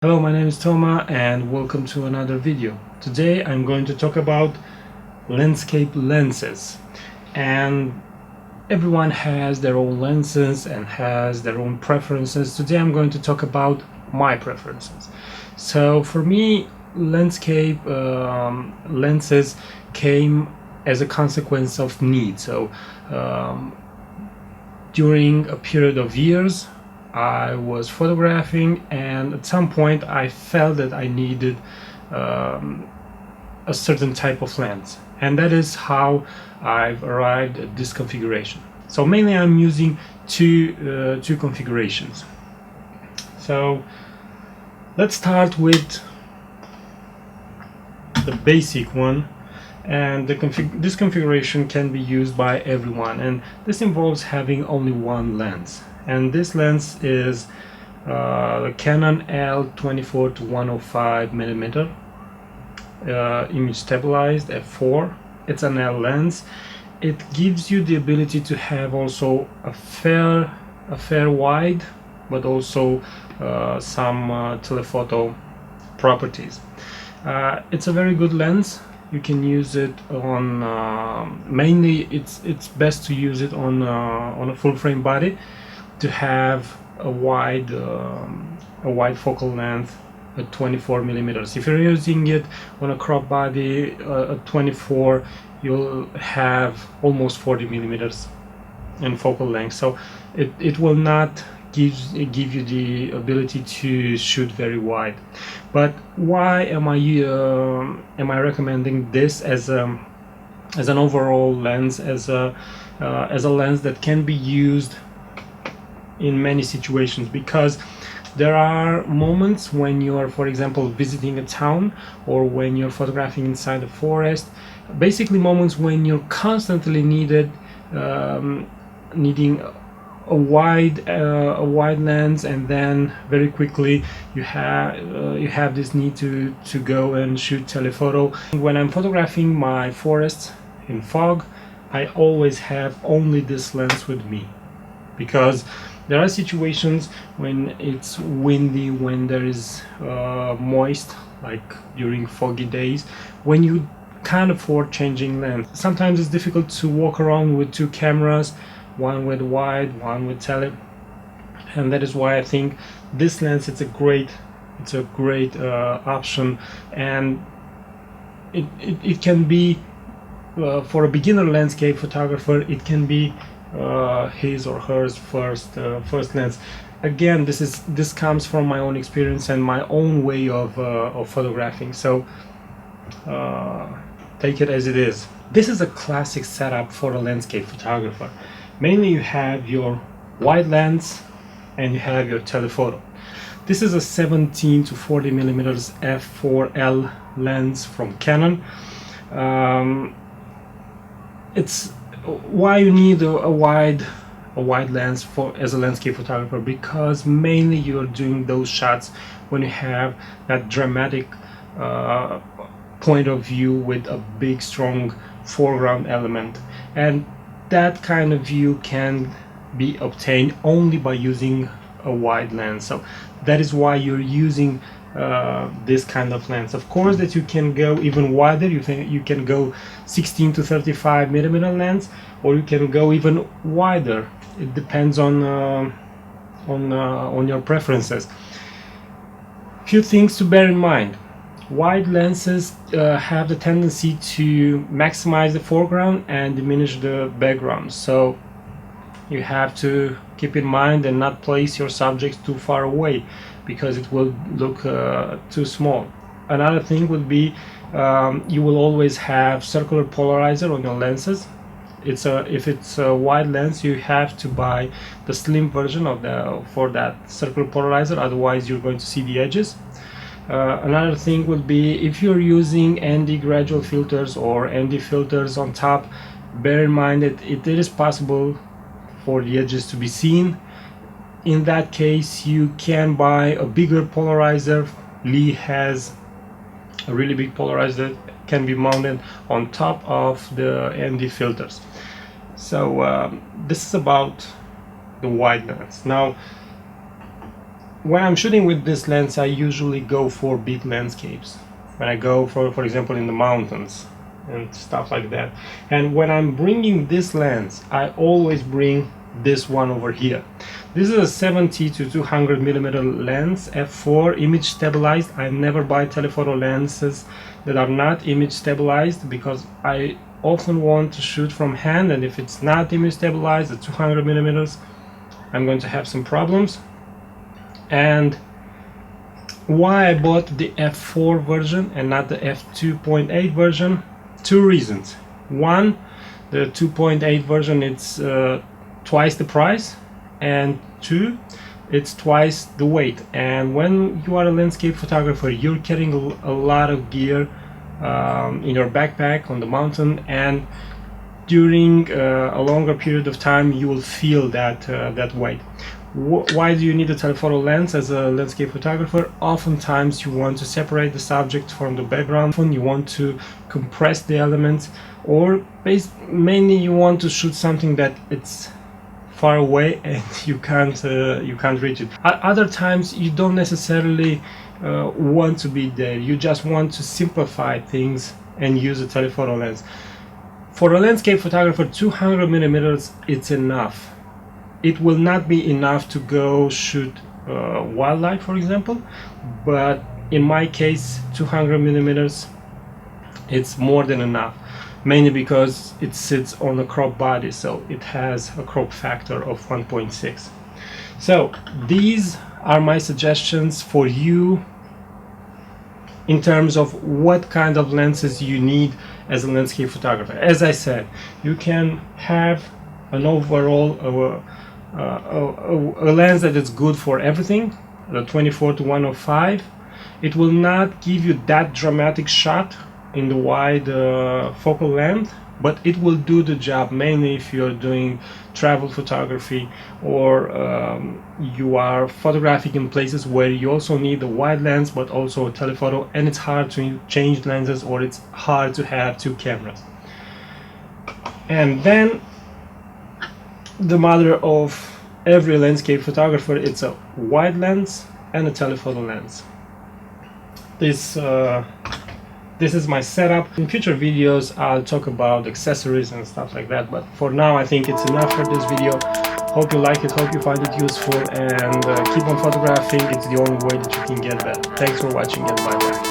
Hello, my name is Toma and welcome to another video. Today I'm going to talk about landscape lenses, and everyone has their own lenses and has their own preferences. Today I'm going to talk about my preferences. So for me, landscape lenses came as a consequence of need. Um, During a period of years I was photographing, and at some point I felt that I needed um, a certain type of lens, and that is how I've arrived at this configuration. So mainly I'm using two configurations. So let's start with the basic one, and this configuration can be used by everyone, and this involves having only one lens, and this lens is the Canon L24 to 105 millimeter image stabilized f4. It's an L lens. It gives you the ability to have also a fair wide, but also some telephoto properties. It's a very good lens. You can use it on mainly it's best to use it on a full frame body to have a wide focal length at 24 millimeters. If you're using it on a crop body at 24, you'll have almost 40 millimeters in focal length, so it will not give you the ability to shoot very wide. But why am I recommending this as an overall lens, as a lens that can be used in many situations? Because there are moments when you are, for example, visiting a town, or when you're photographing inside a forest, basically moments when you're constantly needing a wide lens, and then very quickly you have this need to go and shoot telephoto. When I'm photographing my forests in fog, I always have only this lens with me, because there are situations when it's windy, when there is moist, like during foggy days, when you can't afford changing lens. Sometimes it's difficult to walk around with two cameras, one with wide, one with tele, and that is why I think this lens it's a great option, and it can be for a beginner landscape photographer, it can be his or her first lens. Again, this comes from my own experience and my own way of photographing, so take it as it is. This is a classic setup for a landscape photographer. Mainly you have your wide lens and you have your telephoto. This is a 17 to 40 millimeters F4 L lens from Canon. It's why you need a wide lens for as a landscape photographer, because mainly you're doing those shots when you have that dramatic point of view with a big strong foreground element, and that kind of view can be obtained only by using a wide lens. So that is why you're using this kind of lens. Of course that you can go even wider. You can go 16 to 35 millimeter lens, or you can go even wider. It depends on your preferences. Few things to bear in mind. Wide lenses have the tendency to maximize the foreground and diminish the background, so you have to keep in mind and not place your subjects too far away, because it will look too small. Another thing would be you will always have circular polarizer on your lenses. If it's a wide lens, you have to buy the slim version for that circular polarizer, otherwise you're going to see the edges. Another thing would be, if you're using ND gradual filters or ND filters on top, bear in mind that it is possible for the edges to be seen. In that case, you can buy a bigger polarizer. Lee has a really big polarizer that can be mounted on top of the ND filters. So this is about the wide lens. Now when I'm shooting with this lens, I usually go for big landscapes. When I go for example in the mountains and stuff like that. And when I'm bringing this lens, I always bring this one over here. This is a 70 to 200 millimeter lens, f4, image stabilized. I never buy telephoto lenses that are not image stabilized because I often want to shoot from hand, and if it's not image stabilized at 200 millimeters, I'm going to have some problems. And why I bought the f4 version and not the f2.8 version? Two reasons. One, the 2.8 version, it's twice the price, and two, it's twice the weight. And when you are a landscape photographer, you're carrying a lot of gear in your backpack on the mountain, and during a longer period of time you will feel that weight. Why do you need a telephoto lens as a landscape photographer? Oftentimes you want to separate the subject from the background, you want to compress the elements, or mainly you want to shoot something that it's far away and you can't reach it. At other times you don't necessarily want to be there, you just want to simplify things and use a telephoto lens. For a landscape photographer, 200 millimeters it's enough. It will not be enough to go shoot wildlife, for example, but in my case 200 millimeters it's more than enough, mainly because it sits on a crop body, so it has a crop factor of 1.6. So these are my suggestions for you in terms of what kind of lenses you need as a landscape photographer. As I said, you can have an overall a lens that is good for everything, the 24 to 105. It will not give you that dramatic shot in the wide focal length, but it will do the job, mainly if you're doing travel photography or you are photographing in places where you also need a wide lens but also a telephoto, and it's hard to change lenses, or it's hard to have two cameras. And then the mother of every landscape photographer, it's a wide lens and a telephoto lens. This is my setup. In future videos I'll talk about accessories and stuff like that, but for now I think it's enough for this video. Hope you like it, hope you find it useful, and keep on photographing. It's the only way that you can get better. Thanks for watching, and bye bye.